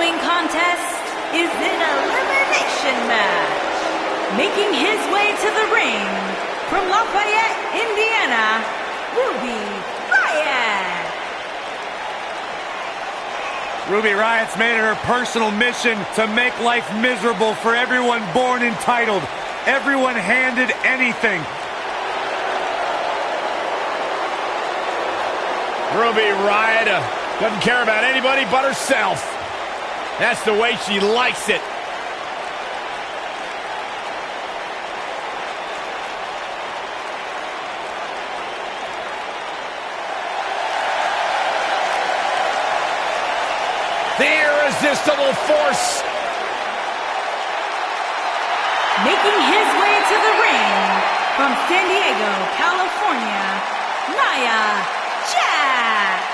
following contest is an elimination match. Making his way to the ring from Lafayette, Indiana, Ruby Riott. Ruby Riott's made it her personal mission to make life miserable for everyone born entitled, everyone handed anything. Ruby Riott doesn't care about anybody but herself. That's the way she likes it. The irresistible force. Making his way to the ring from San Diego, California, Nia Jax.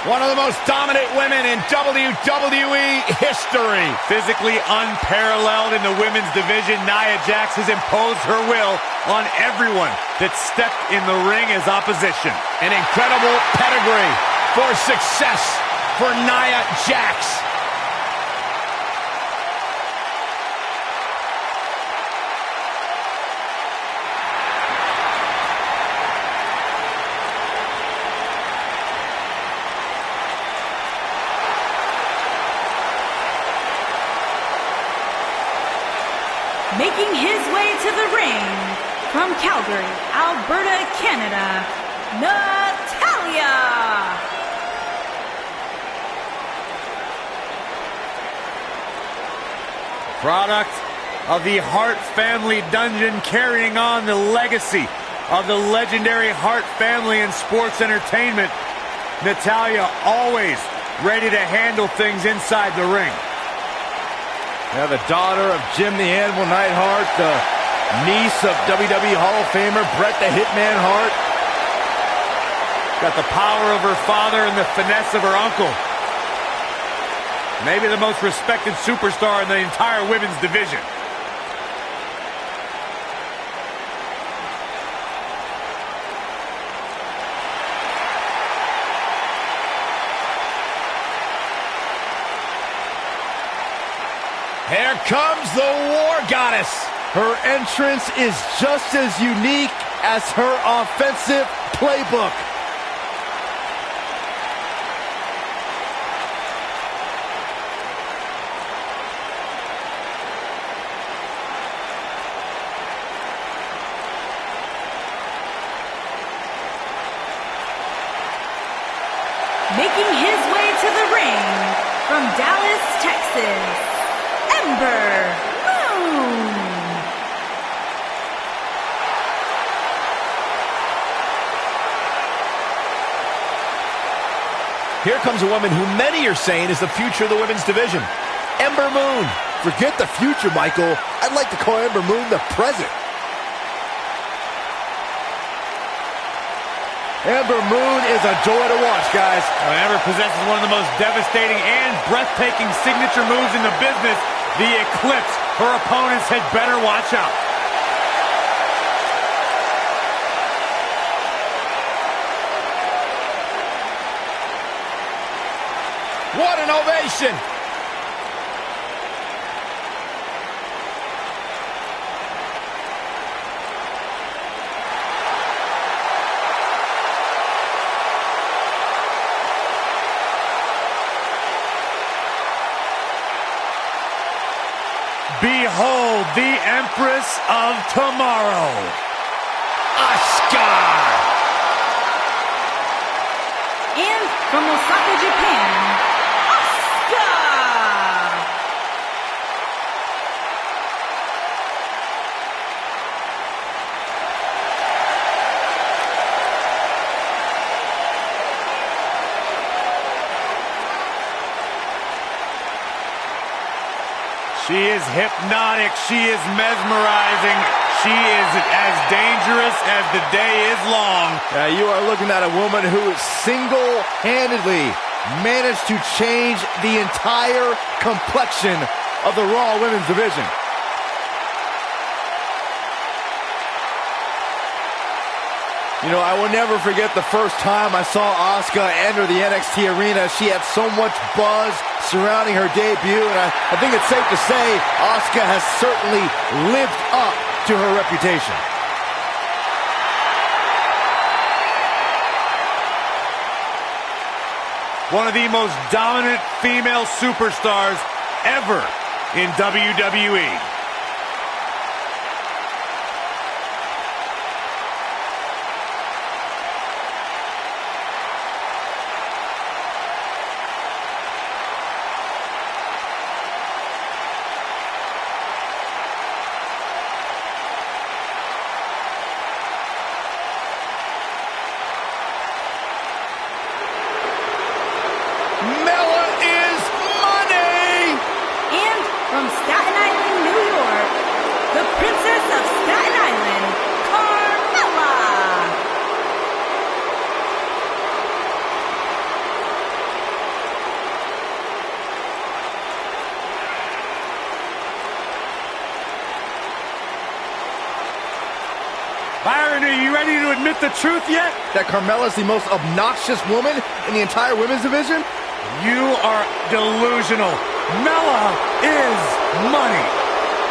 One of the most dominant women in WWE history. Physically unparalleled in the women's division, Nia Jax has imposed her will on everyone that stepped in the ring as opposition. An incredible pedigree for success for Nia Jax. Making his way to the ring from Calgary, Alberta, Canada, Natalya. Product of the Hart family dungeon, carrying on the legacy of the legendary Hart family in sports entertainment. Natalya always ready to handle things inside the ring. Yeah, the daughter of Jim the Animal Neidhart, the niece of WWE Hall of Famer Bret the Hitman Hart. Got the power of her father and the finesse of her uncle. Maybe the most respected superstar in the entire women's division. Here comes the War Goddess. Her entrance is just as unique as her offensive playbook. Making his way to the ring from Dallas, Texas, Ember Moon. Here comes a woman who many are saying is the future of the women's division. Ember Moon. Forget the future, Michael. I'd like to call Ember Moon the present. Ember Moon is a joy to watch, guys. Ember possesses one of the most devastating and breathtaking signature moves in the business, the Eclipse. Her opponents had better watch out. What an ovation! Behold the Empress of Tomorrow, Asuka! And from Osaka, Japan, Asuka! She is hypnotic. She is mesmerizing. She is as dangerous as the day is long. You are looking at a woman who single-handedly managed to change the entire complexion of the Raw Women's Division. You know, I will never forget the first time I saw Asuka enter the NXT arena. She had so much buzz surrounding her debut, and I think it's safe to say Asuka has certainly lived up to her reputation. One of the most dominant female superstars ever in WWE. From Staten Island, New York, the Princess of Staten Island, Carmella. Byron, are you ready to admit the truth yet? That Carmella's the most obnoxious woman in the entire women's division? You are delusional. Mella is money.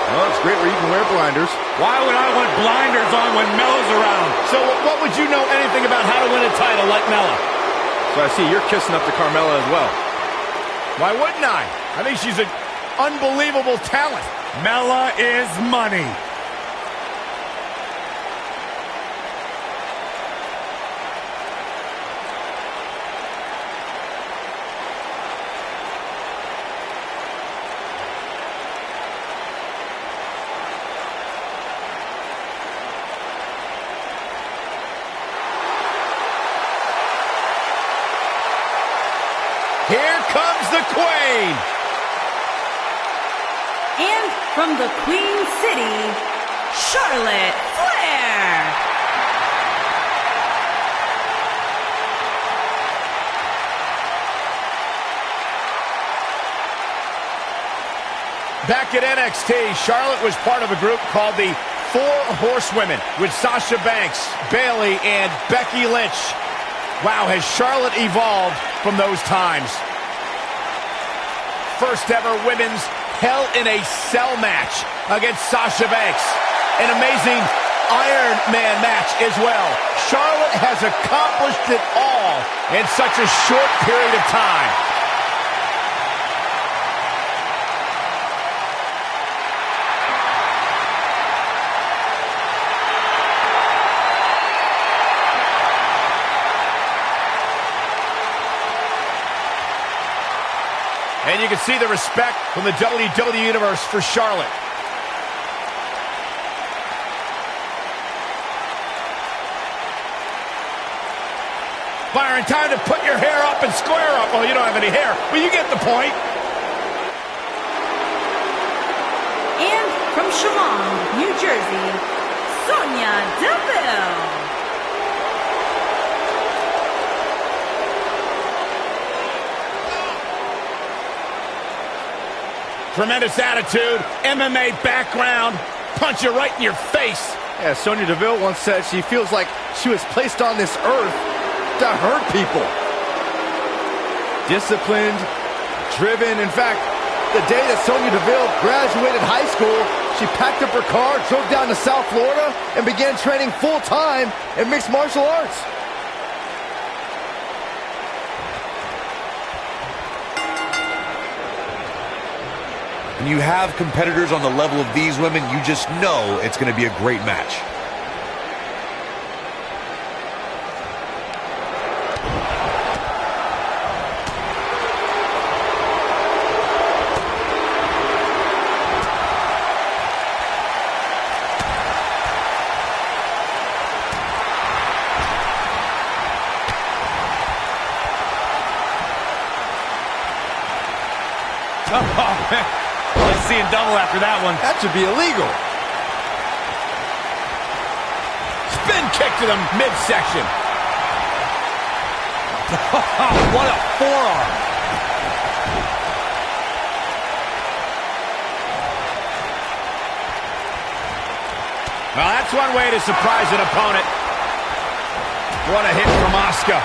Well, it's great where you can wear blinders. Why would I want blinders on when Mella's around? So what would you know anything about how to win a title like Mella? So I see you're kissing up to Carmella as well. Why wouldn't I? I think she's an unbelievable talent. Mella is money. Here comes the Queen. And from the Queen City, Charlotte Flair. Back at NXT, Charlotte was part of a group called the Four Horsewomen with Sasha Banks, Bayley, and Becky Lynch. Wow, has Charlotte evolved from those times. First ever women's Hell in a Cell match against Sasha Banks. An amazing Iron Man match as well. Charlotte has accomplished it all in such a short period of time. And you can see the respect from the WWE Universe for Charlotte. Byron, time to put your hair up and square up. Oh, you don't have any hair, but you get the point. And from Chemung, New Jersey, Sonya Deville. Tremendous attitude, MMA background, punch you right in your face. Yeah, Sonya Deville once said she feels like she was placed on this earth to hurt people. Disciplined, driven. In fact, the day that Sonya Deville graduated high school, she packed up her car, drove down to South Florida, and began training full-time in mixed martial arts. When you have competitors on the level of these women, you just know it's going to be a great match. Oh, man. Let's see him double after that one. That should be illegal. Spin kick to the midsection. What a forearm. Well, that's one way to surprise an opponent. What a hit from Asuka.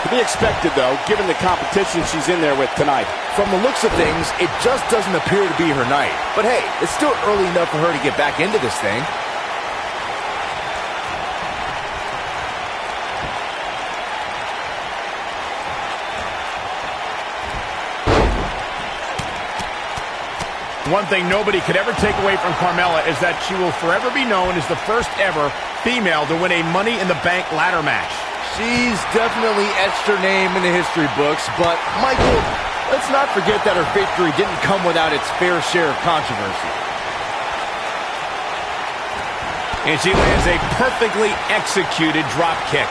To be expected, though, given the competition she's in there with tonight. From the looks of things, it just doesn't appear to be her night. But hey, it's still early enough for her to get back into this thing. One thing nobody could ever take away from Carmella is that she will forever be known as the first ever female to win a Money in the Bank ladder match. She's definitely etched her name in the history books, but Michael, let's not forget that her victory didn't come without its fair share of controversy. And she lands a perfectly executed drop kick.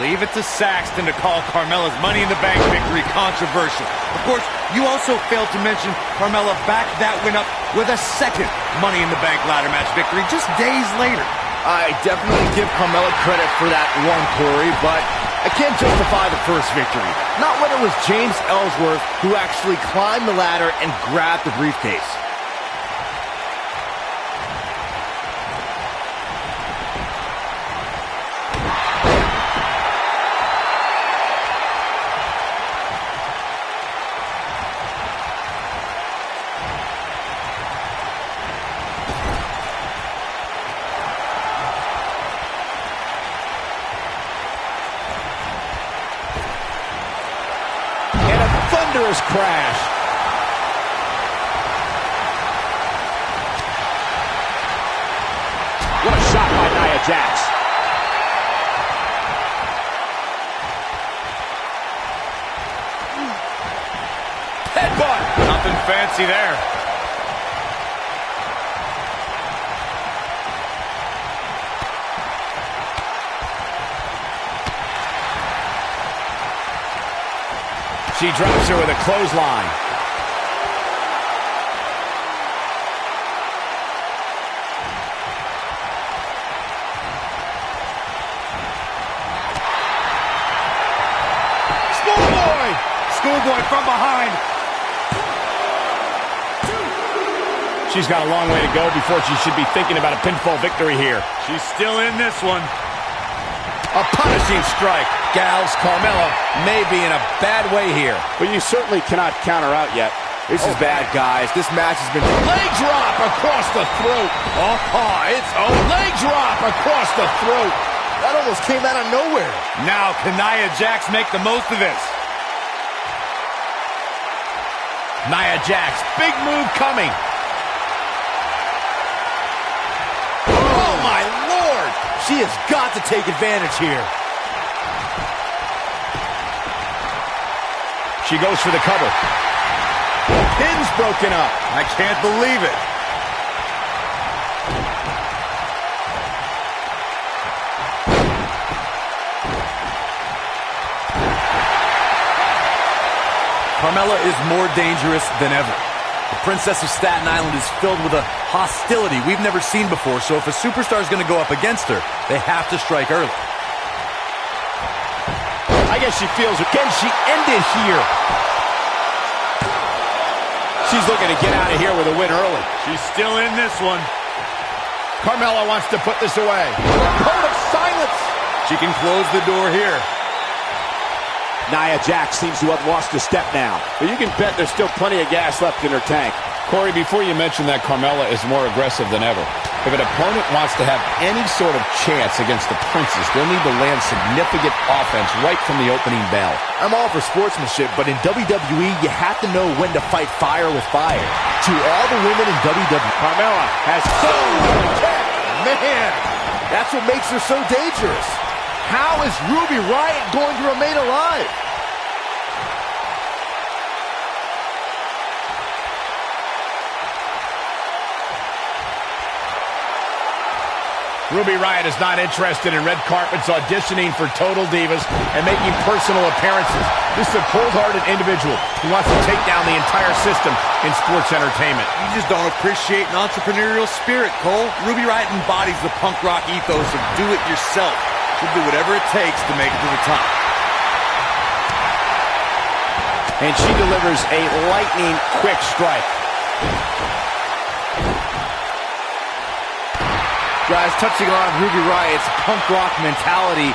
Leave it to Saxton to call Carmella's Money in the Bank victory controversial. Of course, you also failed to mention Carmella backed that win up with a second Money in the Bank ladder match victory just days later. I definitely give Carmella credit for that one, Corey, but I can't justify the first victory. Not when it was James Ellsworth who actually climbed the ladder and grabbed the briefcase. Thunderous crash. What a shot by Nia Jax. Headbutt. Nothing fancy there. She drops her with a clothesline. Schoolboy! Schoolboy from behind. She's got a long way to go before she should be thinking about a pinfall victory here. She's still in this one. A punishing strike. Gals, Carmella may be in a bad way here. But you certainly cannot count her out yet. This is bad, guys. This match has been... Leg drop across the throat. It's a leg drop across the throat. That almost came out of nowhere. Now, can Nia Jax make the most of this? Nia Jax, big move coming. Oh, my Lord! She has got to take advantage here. She goes for the cover. Pin's broken up. I can't believe it. Carmella is more dangerous than ever. The Princess of Staten Island is filled with a hostility we've never seen before, so if a superstar is going to go up against her, they have to strike early. I guess she feels it. Can she end it here? She's looking to get out of here with a win early. She's still in this one. Carmella wants to put this away. Code of silence. She can close the door here. Nia Jax seems to have lost a step now, but you can bet there's still plenty of gas left in her tank. Corey, before you mention that Carmella is more aggressive than ever, if an opponent wants to have any sort of chance against the Princess, they'll need to land significant offense right from the opening bell. I'm all for sportsmanship, but in WWE, you have to know when to fight fire with fire. To all the women in WWE, Carmella has man, that's what makes her so dangerous. How is Ruby Riott going to remain alive? Ruby Riott is not interested in red carpets, auditioning for Total Divas, and making personal appearances. This is a cold-hearted individual who wants to take down the entire system in sports entertainment. You just don't appreciate an entrepreneurial spirit, Cole. Ruby Riott embodies the punk rock ethos of do it yourself. She'll do whatever it takes to make it to the top. And she delivers a lightning quick strike. Guys, touching on Ruby Riott's punk rock mentality,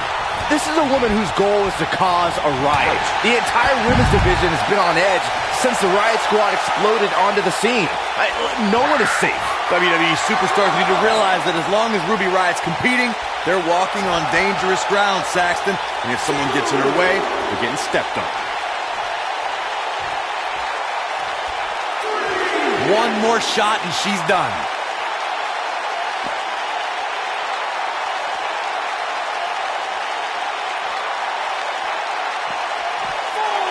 this is a woman whose goal is to cause a riot. The entire women's division has been on edge since the Riot Squad exploded onto the scene. No one is safe. WWE superstars need to realize that as long as Ruby Riott's competing, they're walking on dangerous ground, Saxton. And if someone gets in her way, they're getting stepped on. One more shot and she's done.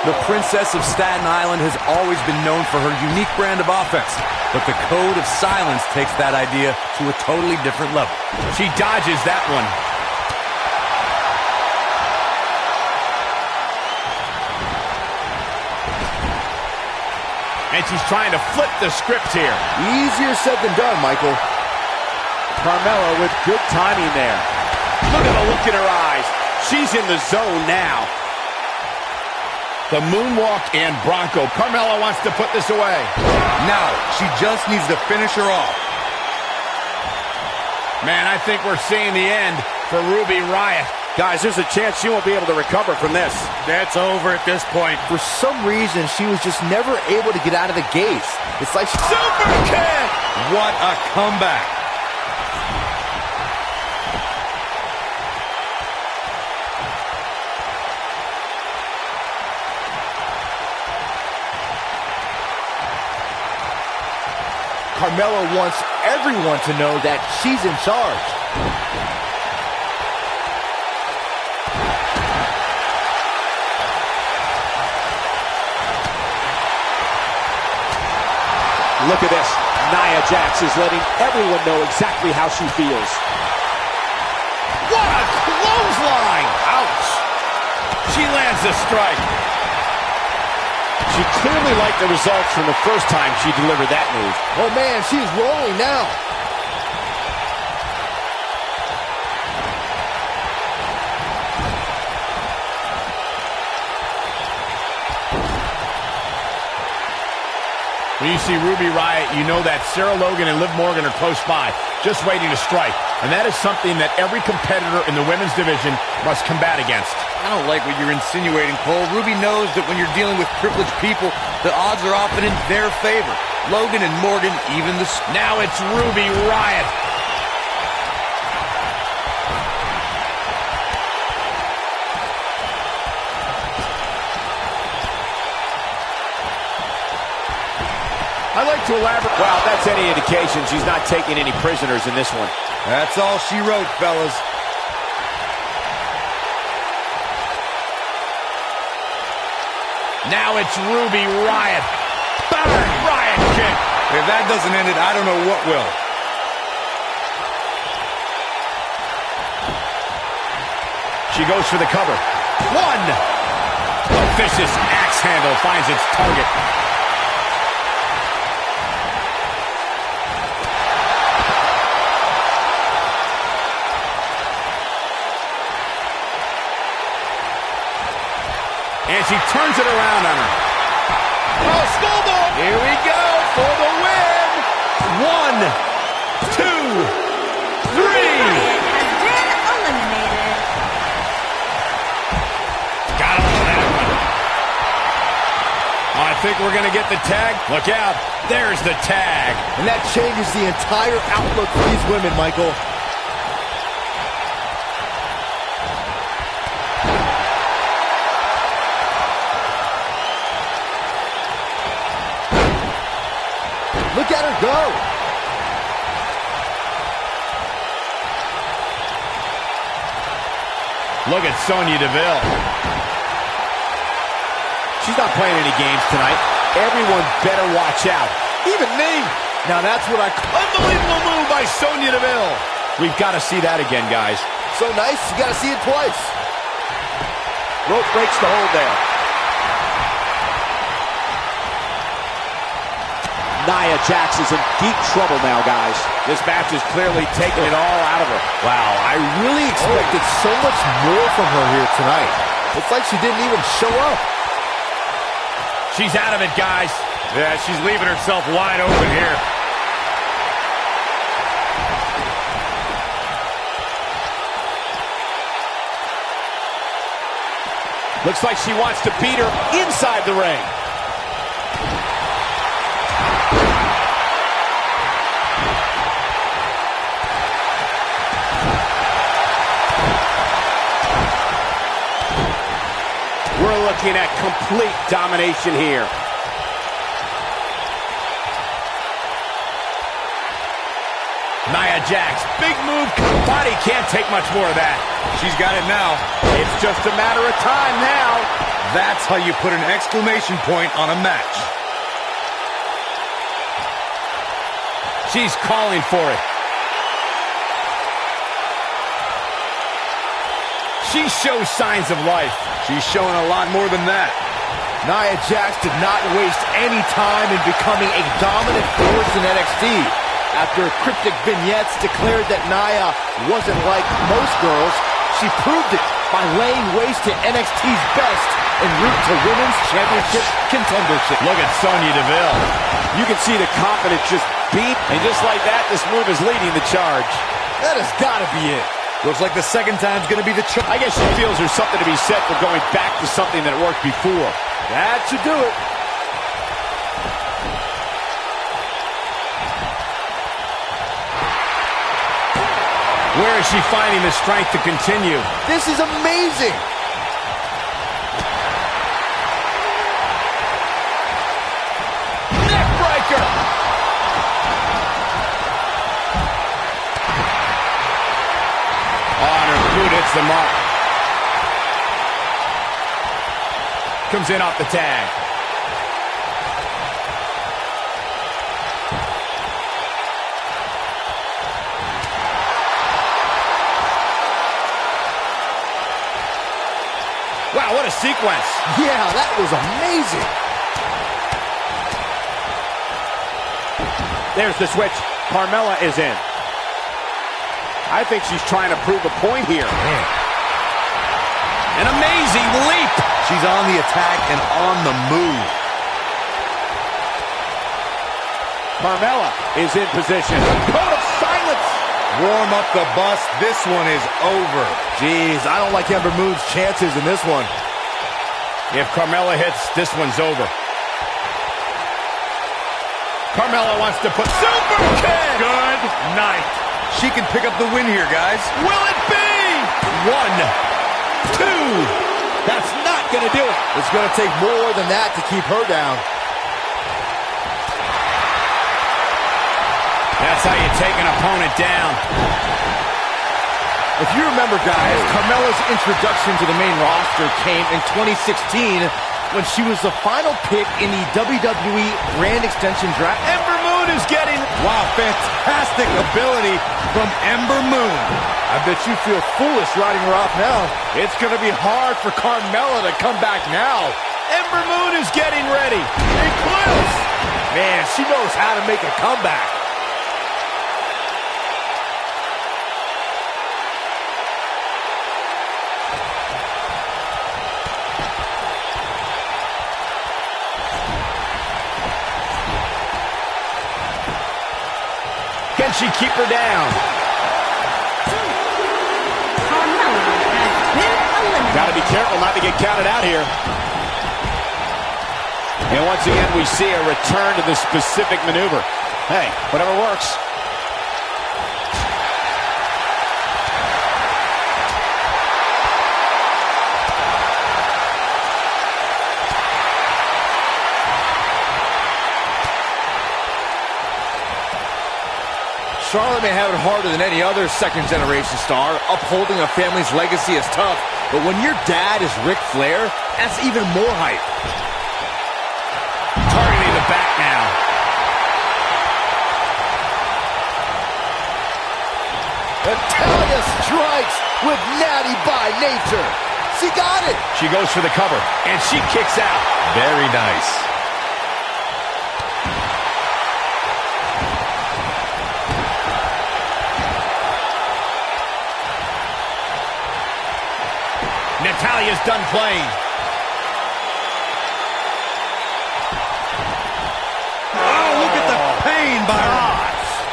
The Princess of Staten Island has always been known for her unique brand of offense, but the code of silence takes that idea to a totally different level. She dodges that one. And she's trying to flip the script here. Easier said than done, Michael. Carmella with good timing there. Look at the look in her eyes. She's in the zone now. The moonwalk and Bronco. Carmella wants to put this away. Now, she just needs to finish her off. Man, I think we're seeing the end for Ruby Riott. Guys, there's a chance she won't be able to recover from this. That's over at this point. For some reason, she was just never able to get out of the gates. It's like super kick! What a comeback. Carmella wants everyone to know that she's in charge. Look at this. Nia Jax is letting everyone know exactly how she feels. What a clothesline! Ouch! She lands a strike. She clearly liked the results from the first time she delivered that move. Oh man, she's rolling now. When you see Ruby Riott, you know that Sarah Logan and Liv Morgan are close by, just waiting to strike. And that is something that every competitor in the women's division must combat against. I don't like what you're insinuating, Cole. Ruby knows that when you're dealing with privileged people, the odds are often in their favor. Logan and Morgan, even the... Now it's Ruby Riott. I'd like to elaborate. Well, that's any indication she's not taking any prisoners in this one. That's all she wrote, fellas. Now it's Ruby Riott. Bang! Riott kick. If that doesn't end it, I don't know what will. She goes for the cover. One! The vicious axe handle finds its target. And she turns it around on her. Oh, schoolboy! Here we go for the win! 1, 2, 3! Riott has been eliminated. Got him on that one. Oh, I think we're going to get the tag. Look out. There's the tag. And that changes the entire outlook for these women, Michael. Look at her go. Look at Sonya Deville. She's not playing any games tonight. Everyone better watch out. Even me. Now that's what I... Unbelievable move by Sonya Deville. We've got to see that again, guys. So nice, you got to see it twice. Rope breaks the hold there. Nia Jax is in deep trouble now, guys. This match is clearly taking it all out of her. Wow, I really expected so much more from her here tonight. It's like she didn't even show up. She's out of it, guys. Yeah, she's leaving herself wide open here. Looks like she wants to beat her inside the ring. We're looking at complete domination here. Nia Jax, big move. Body can't take much more of that. She's got it now. It's just a matter of time now. That's how you put an exclamation point on a match. She's calling for it. She shows signs of life. She's showing a lot more than that. Nia Jax did not waste any time in becoming a dominant force in NXT. After cryptic vignettes declared that Nia wasn't like most girls, she proved it by laying waste to NXT's best en route to Women's Championship contendership. Look at Sonya Deville. You can see the confidence just beat, and just like that, this move is leading the charge. That has got to be it. Looks like the second time's going to be the charge. I guess she feels there's something to be said for going back to something that worked before. That should do it. Where is she finding the strength to continue? This is amazing. Neckbreaker! Oh, and her boot hits the mark. Comes in off the tag. Wow, what a sequence. Yeah, that was amazing. There's the switch. Carmella is in. I think she's trying to prove a point here. Man. An amazing leap. She's on the attack and on the move. Carmella is in position. Code of silence. Warm up the bus. This one is over. Jeez, I don't like Ember Moon's chances in this one. If Carmella hits, this one's over. Carmella wants to put super kick. Good night. She can pick up the win here, guys. Will it be? 1, 2. That's not going to do it. It's going to take more than that to keep her down. That's how you take an opponent down. If you remember, guys, Carmella's introduction to the main roster came in 2016 when she was the final pick in the WWE Brand Extension Draft. Ember Moon is getting... Wow, fantastic ability from Ember Moon. I bet you feel foolish writing her off now. It's going to be hard for Carmella to come back now. Ember Moon is getting ready. Eclipse! Man, she knows how to make a comeback. Can she keep her down? Carmella has been eliminated. Got to be careful not to get counted out here. And once again, we see a return to the specific maneuver. Hey, whatever works. Charlotte may have it harder than any other second-generation star. Upholding a family's legacy is tough, but when your dad is Ric Flair, that's even more hype. Targeting the back now. Natalya strikes with natty by nature. She got it. She goes for the cover, and she kicks out. Very nice. Natalya's done playing. Oh, look at the pain, Byron.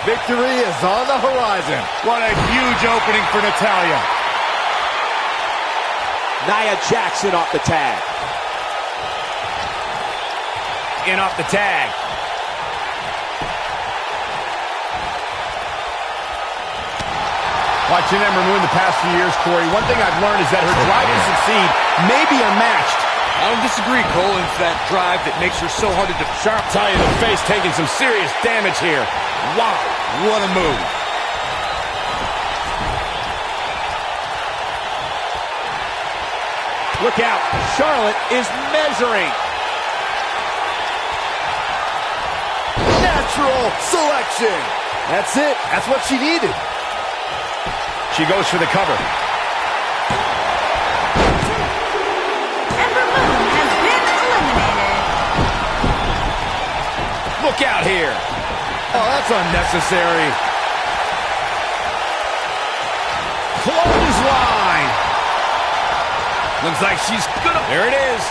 Victory is on the horizon. What a huge opening for Natalya. Nia Jax off the tag. In off the tag. Watching them remove the past few years, Corey, one thing I've learned is that her drive to succeed may be unmatched. I don't disagree, Cole. It's that drive that makes her so hard to defend. Sharp tie in the face, taking some serious damage here. Wow, what a move. Look out. Charlotte is measuring. Natural selection. That's it. That's what she needed. She goes for the cover. Ember Moon has been eliminated. Look out here. Oh, that's unnecessary. Clothesline. Looks like she's gonna... There it is.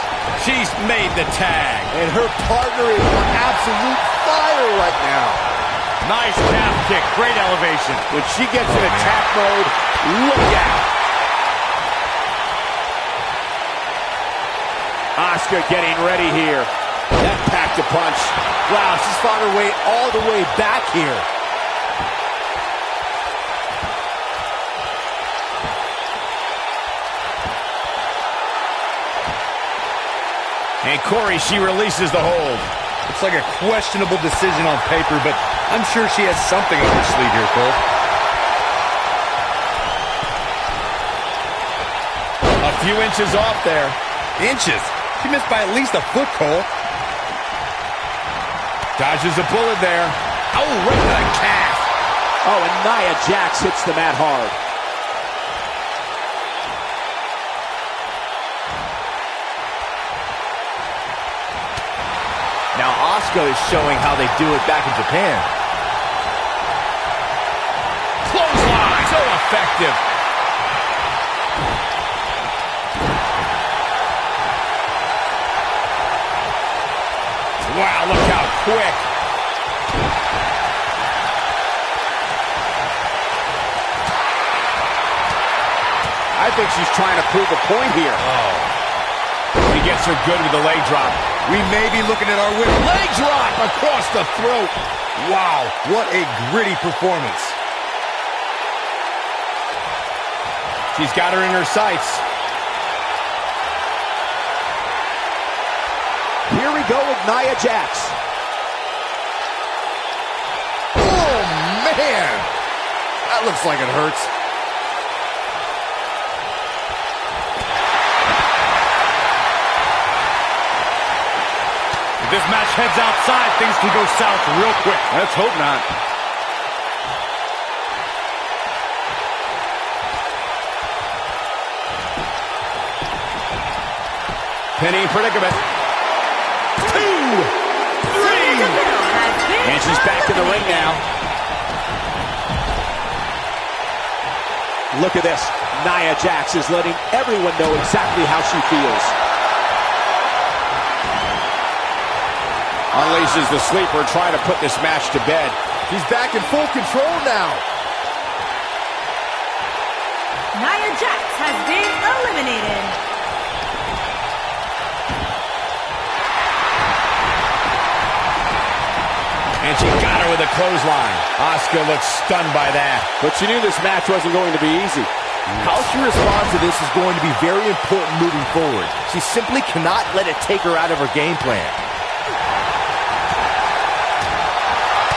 She's made the tag. And her partner is on absolute fire right now. Nice calf kick, great elevation. When she gets in attack mode, look out. Asuka getting ready here. That packed a punch. Wow, she's fought her way all the way back here. And Corey, she releases the hold. It's like a questionable decision on paper, but I'm sure she has something up her sleeve here, Cole. A few inches off there. Inches? She missed by at least a foot, Cole. Dodges a bullet there. Oh, right to the calf. Oh, and Nia Jax hits the mat hard. Now Asuka is showing how they do it back in Japan. Clothesline. So effective. Wow, look how quick. I think she's trying to prove a point here. He gets her good with the leg drop. We may be looking at our winner. Leg drop across the throat. Wow, what a gritty performance. She's got her in her sights. Here we go with Nia Jax. Oh, man. That looks like it hurts. If this match heads outside, things can go south real quick. Let's hope not. Penny predicament. 2, 3. And she's back in the ring now. Look at this. Nia Jax is letting everyone know exactly how she feels. Unleashes the sleeper, trying to put this match to bed. She's back in full control now. Nia Jax has been eliminated. And she got her with a clothesline. Asuka looks stunned by that. But she knew this match wasn't going to be easy. How she responds to this is going to be very important moving forward. She simply cannot let it take her out of her game plan.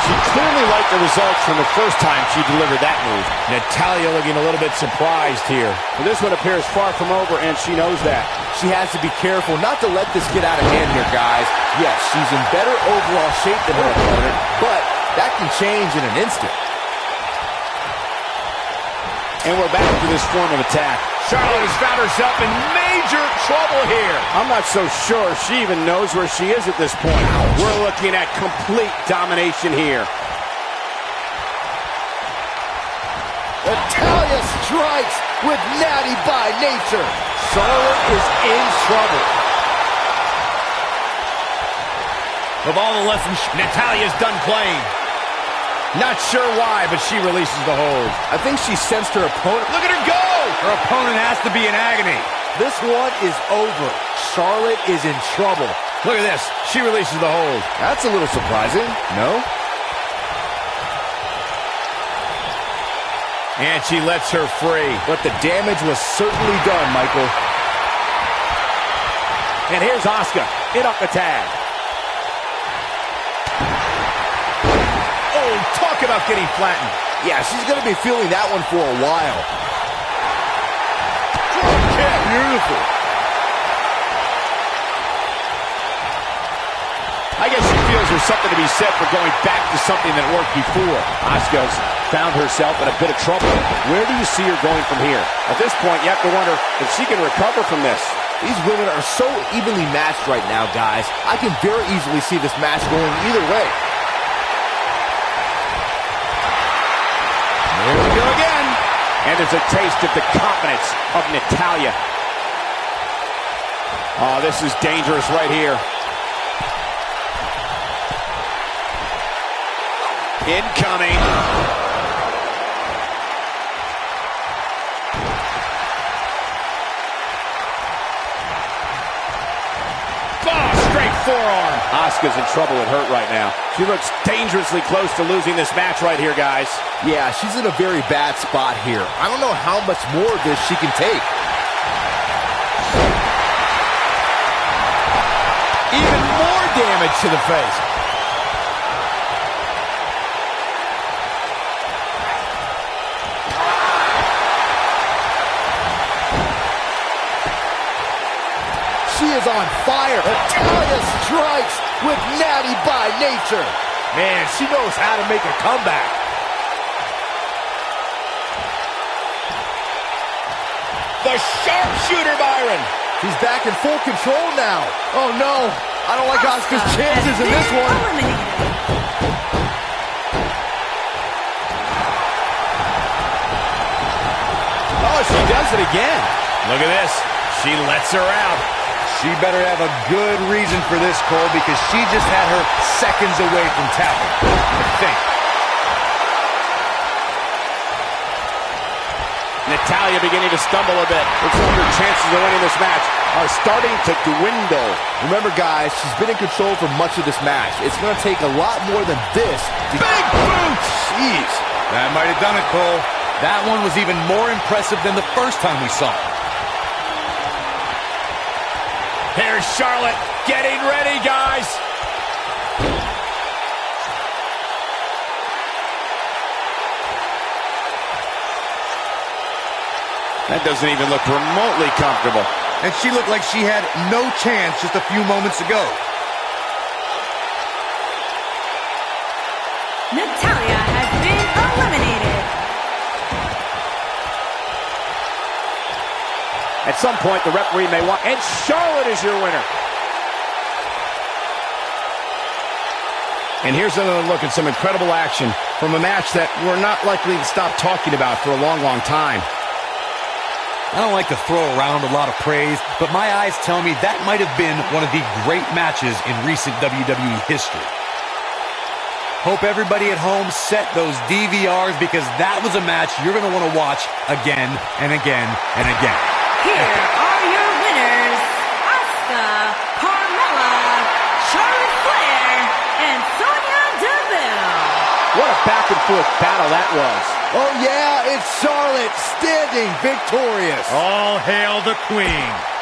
She clearly liked the results from the first time she delivered that move. Natalya looking a little bit surprised here. But this one appears far from over, and she knows that. She has to be careful not to let this get out of hand here, guys. Yes, she's in better overall shape than her opponent, but that can change in an instant. And we're back to this form of attack. Charlotte has found herself in major trouble here. I'm not so sure she even knows where she is at this point. We're looking at complete domination here. Natalya strikes with natty by nature. Charlotte is in trouble. Of all the lessons Natalya's done playing. Not sure why, but she releases the hold. I think she sensed her opponent. Look at her go! Her opponent has to be in agony. This one is over. Charlotte is in trouble. Look at this. She releases the hold. That's a little surprising, no? And she lets her free. But the damage was certainly done, Michael. And here's Asuka in off the tag. Oh, talk about getting flattened. Yeah, she's going to be feeling that one for a while. Kick. Beautiful. I guess she feels there's something to be said for going back to something that worked before. Asuka's found herself in a bit of trouble. Where do you see her going from here? At this point, you have to wonder if she can recover from this. These women are so evenly matched right now, guys. I can very easily see this match going either way. Here we go again. And there's a taste of the confidence of Natalya. Oh, this is dangerous right here. Incoming. Oh, straight forearm. Asuka's in trouble. It hurt right now. She looks dangerously close to losing this match right here, guys. Yeah, she's in a very bad spot here. I don't know how much more of this she can take. Even more damage to the face. She is on fire. Natalya strikes with natty by nature. Man, she knows how to make a comeback. The sharpshooter, Byron. She's back in full control now. Oh, no. I don't like Asuka's chances in this one. Oh, she does it again. Look at this. She lets her out. She better have a good reason for this, Cole, because she just had her seconds away from tapping, I think. Natalya beginning to stumble a bit. Looks like her chances of winning this match are starting to dwindle. Remember, guys, she's been in control for much of this match. It's going to take a lot more than this. Big boot! Jeez. That might have done it, Cole. That one was even more impressive than the first time we saw it. Here's Charlotte getting ready, guys. That doesn't even look remotely comfortable. And she looked like she had no chance just a few moments ago. Natalya has been eliminated. At some point, the referee may want... And Charlotte is your winner. And here's another look at some incredible action from a match that we're not likely to stop talking about for a long, long time. I don't like to throw around a lot of praise, but my eyes tell me that might have been one of the great matches in recent WWE history. Hope everybody at home set those DVRs, because that was a match you're going to want to watch again and again and again. Here are your winners, Asuka, Carmella, Charlotte Flair, and Sonya Deville. What a back-and-forth battle that was. Oh, yeah, it's Charlotte standing victorious. All hail the Queen.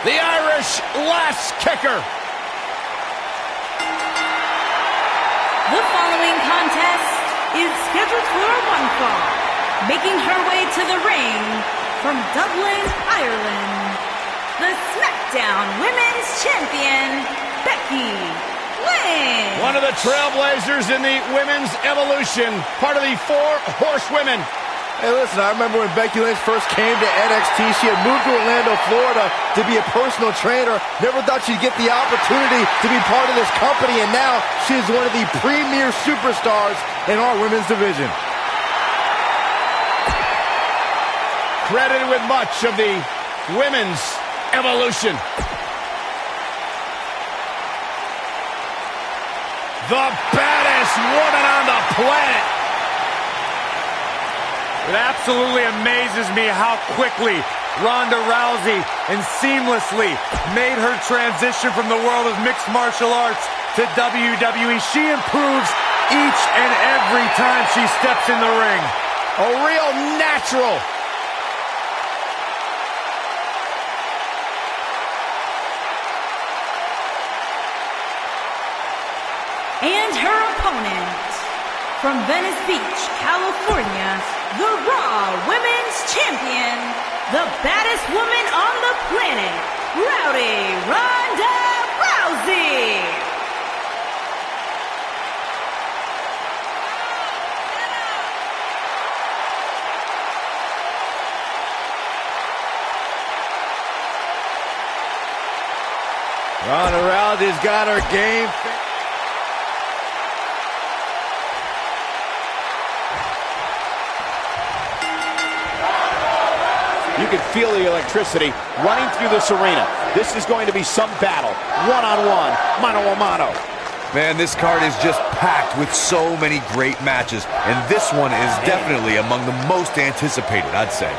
The Irish last kicker. The following contest is scheduled for one fall. Making her way to the ring from Dublin, Ireland, the SmackDown Women's Champion, Becky Lynch. One of the trailblazers in the women's evolution, part of the 4 Horsewomen. Hey, listen, I remember when Becky Lynch first came to NXT, she had moved to Orlando, Florida to be a personal trainer. Never thought she'd get the opportunity to be part of this company, and now she is one of the premier superstars in our women's division. Credited with much of the women's evolution. The baddest woman on the planet. It absolutely amazes me how quickly Ronda Rousey and seamlessly made her transition from the world of mixed martial arts to WWE. She improves each and every time she steps in the ring. A real natural. And her opponent, from Venice Beach, California, the Raw Women's Champion, the baddest woman on the planet, Rowdy Ronda Rousey. Ronda Rousey's got her game. You can feel the electricity running through this arena. This is going to be some battle. One-on-one, mano-a-mano. Man, this card is just packed with so many great matches, and this one is definitely among the most anticipated, I'd say.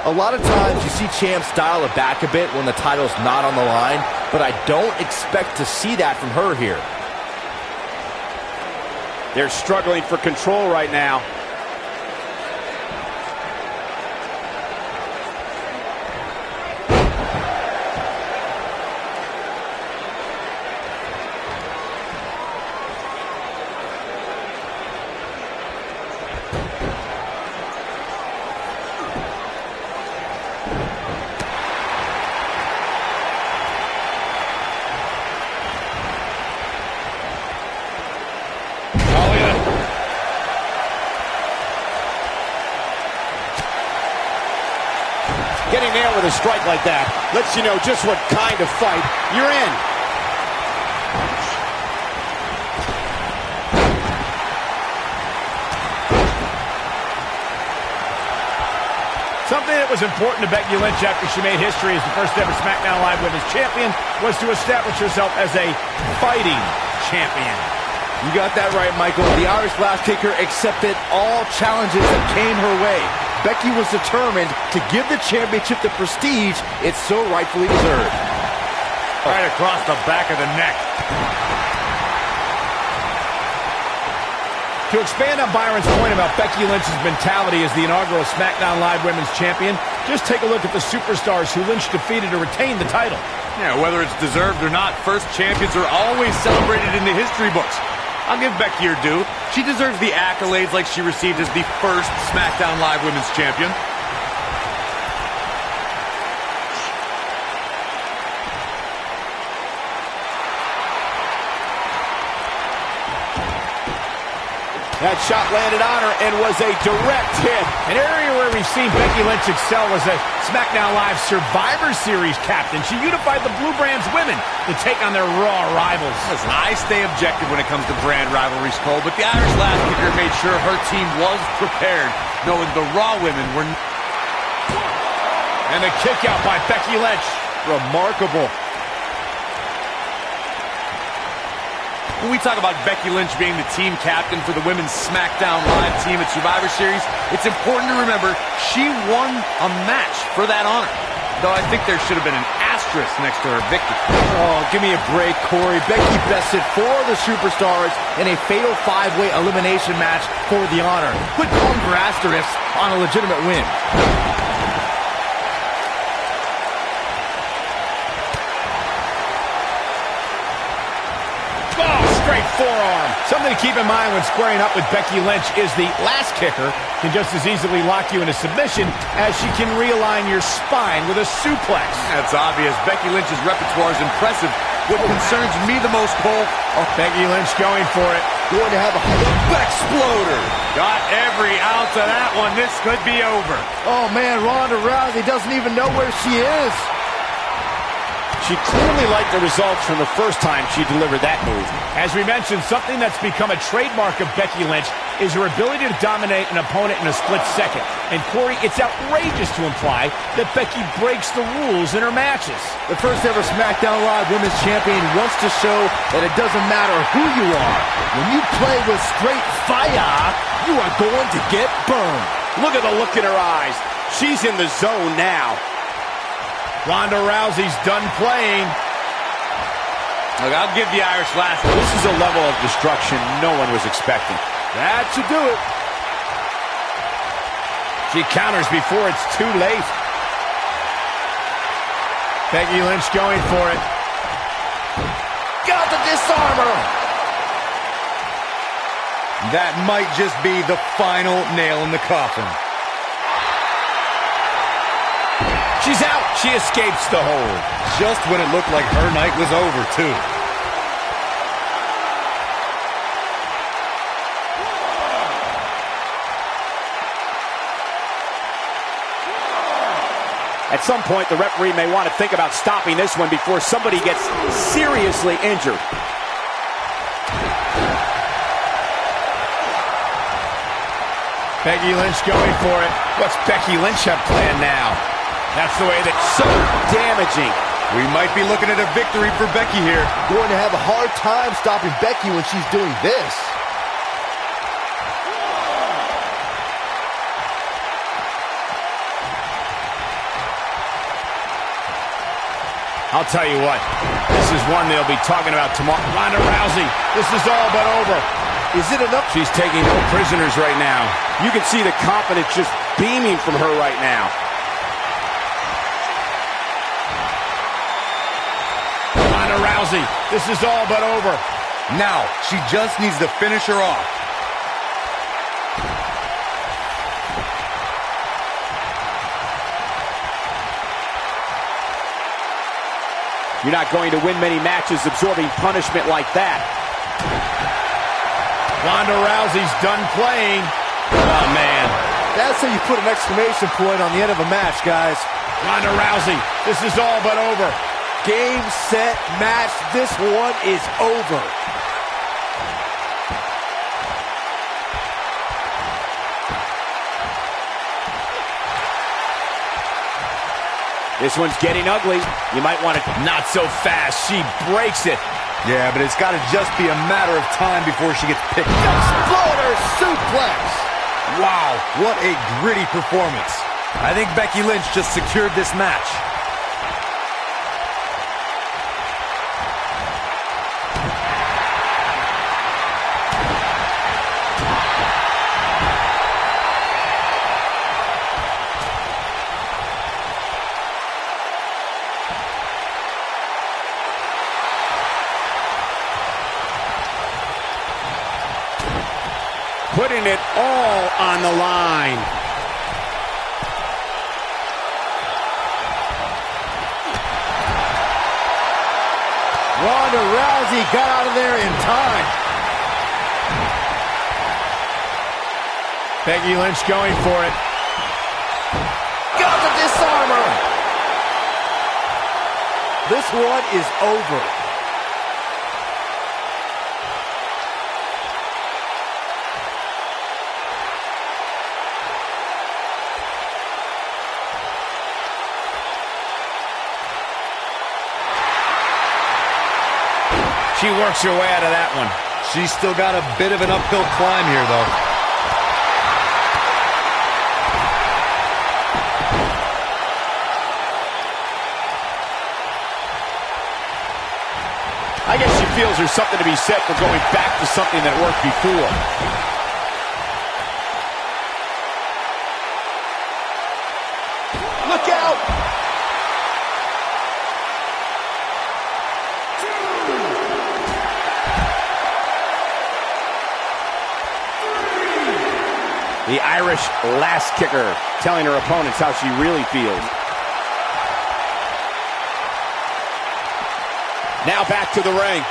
A lot of times you see champs dial it back a bit when the title's not on the line, but I don't expect to see that from her here. They're struggling for control right now. Getting there with a strike like that lets you know just what kind of fight you're in. Something that was important to Becky Lynch after she made history as the first ever SmackDown Live Women's Champion was to establish herself as a fighting champion. You got that right, Michael. The Irish Blast Kicker accepted all challenges that came her way. Becky was determined to give the championship the prestige it so rightfully deserved. Right across the back of the neck. To expand on Byron's point about Becky Lynch's mentality as the inaugural SmackDown Live Women's Champion, just take a look at the superstars who Lynch defeated to retain the title. Yeah, whether it's deserved or not, first champions are always celebrated in the history books. I'll give Becky her due. She deserves the accolades like she received as the first SmackDown Live Women's Champion. That shot landed on her and was a direct hit. An area where we've seen Becky Lynch excel was as SmackDown Live Survivor Series captain. She unified the Blue Brand's women to take on their Raw rivals. Listen, I stay objective when it comes to brand rivalries, Cole, but the Irish Blast Kicker made sure her team was prepared, knowing the Raw women were... And the kick out by Becky Lynch. Remarkable. When we talk about Becky Lynch being the team captain for the women's SmackDown Live team at Survivor Series, it's important to remember she won a match for that honor. Though I think there should have been an asterisk next to her victory. Oh, give me a break, Corey. Becky bested 4 of the superstars in a fatal 5-way elimination match for the honor. Quit calling for asterisks on a legitimate win. forearm. Something to keep in mind when squaring up with Becky Lynch is the last kicker can just as easily lock you into submission as she can realign your spine with a suplex. That's obvious. Becky Lynch's repertoire is impressive. What concerns me the most, Cole? Oh, Becky Lynch going for it. Going to have a exploder. Got every ounce of that one. This could be over. Oh, man, Ronda Rousey doesn't even know where she is. She clearly liked the results from the first time she delivered that move. As we mentioned, something that's become a trademark of Becky Lynch is her ability to dominate an opponent in a split second. And Corey, it's outrageous to imply that Becky breaks the rules in her matches. The first ever SmackDown Live Women's Champion wants to show that it doesn't matter who you are. When you play with straight fire, you are going to get burned. Look at the look in her eyes. She's in the zone now. Ronda Rousey's done playing. Look, I'll give the Irish last. This is a level of destruction no one was expecting. That should do it. She counters before it's too late. Becky Lynch going for it. Got the disarmer. That might just be the final nail in the coffin. She's out. She escapes the hold. Just when it looked like her night was over, too. At some point, the referee may want to think about stopping this one before somebody gets seriously injured. Becky Lynch going for it. What's Becky Lynch have planned now? That's the way that... So damaging. We might be looking at a victory for Becky here. Going to have a hard time stopping Becky when she's doing this. I'll tell you what, this is one they'll be talking about tomorrow. Ronda Rousey, this is all but over. Is it enough? She's taking no prisoners right now. You can see the confidence just beaming from her right now. Ronda Rousey, this is all but over. Now, she just needs to finish her off. You're not going to win many matches absorbing punishment like that. Ronda Rousey's done playing. Oh, man. That's how you put an exclamation point on the end of a match, guys. Ronda Rousey, this is all but over. Game, set, match. This one is over. This one's getting ugly. You might want to... Not so fast. She breaks it. Yeah, but it's got to just be a matter of time before she gets picked up. Exploder suplex. Wow, what a gritty performance. I think Becky Lynch just secured this match. Putting it all on the line. Ronda Rousey got out of there in time. Becky Lynch going for it. Got the disarmer. This one is over. She works her way out of that one. She's still got a bit of an uphill climb here, though. I guess she feels there's something to be said for going back to something that worked before. Look out! The Irish lass kicker, telling her opponents how she really feels. Now back to the ring.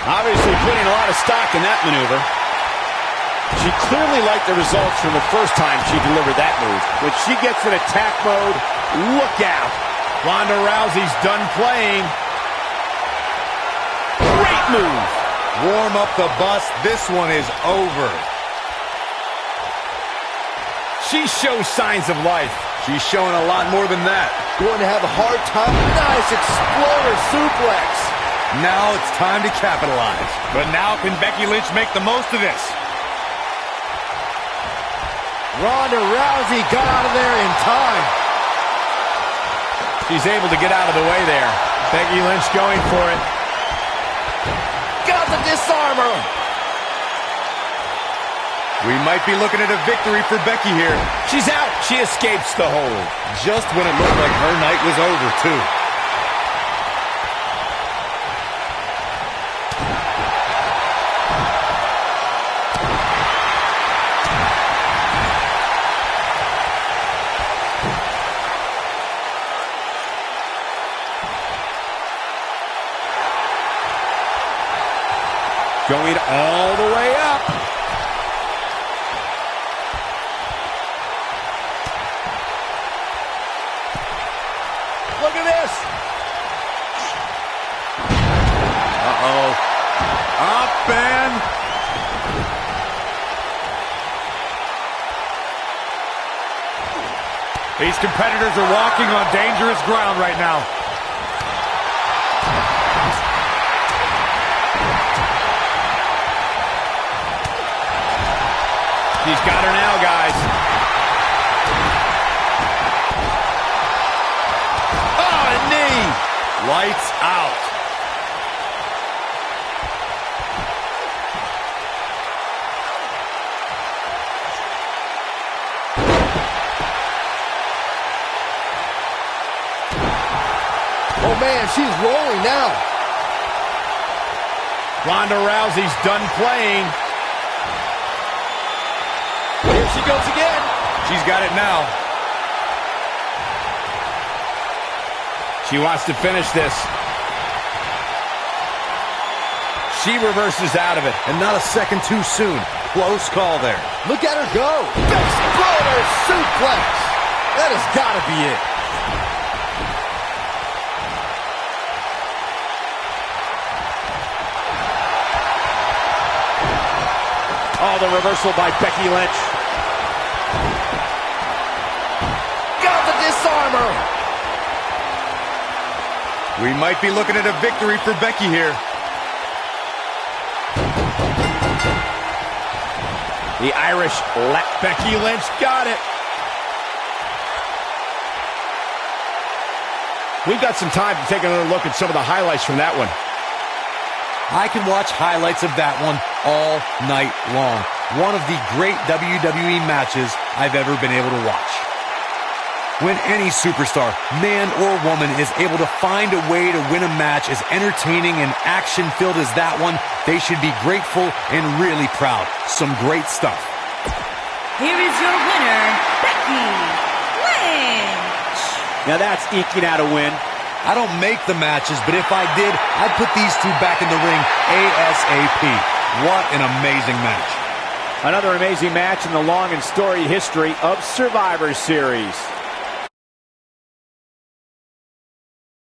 Obviously putting a lot of stock in that maneuver. She clearly liked the results from the first time she delivered that move. When she gets in attack mode, look out. Ronda Rousey's done playing. Great move. Warm up the bus. This one is over. She shows signs of life. She's showing a lot more than that. Going to have a hard time. Nice exploder suplex. Now it's time to capitalize. But now can Becky Lynch make the most of this? Ronda Rousey got out of there in time. She's able to get out of the way there. Becky Lynch going for it. Got the disarmer. We might be looking at a victory for Becky here. She's out. She escapes the hold. Just when it looked like her night was over, too. Going all the way up. Look at this. Uh-oh. Up and... These competitors are walking on dangerous ground right now. He's got her now, guys. Oh, a knee. Lights out. Oh, man, she's rolling now. Ronda Rousey's done playing. Here she goes again. She's got it now. She wants to finish this. She reverses out of it. And not a second too soon. Close call there. Look at her go. Exploder suplex. That has got to be it. Oh, the reversal by Becky Lynch. Got the disarmer. We might be looking at a victory for Becky here. The Irish Becky Lynch got it. We've got some time to take another look at some of the highlights from that one. I can watch highlights of that one all night long. One of the great WWE matches I've ever been able to watch. When any superstar, man or woman, is able to find a way to win a match as entertaining and action-filled as that one, they should be grateful and really proud. Some great stuff. Here is your winner, Becky Lynch. Now that's eking out a win. I don't make the matches, but if I did, I'd put these two back in the ring ASAP. What an amazing match. Another amazing match in the long and storied history of Survivor Series.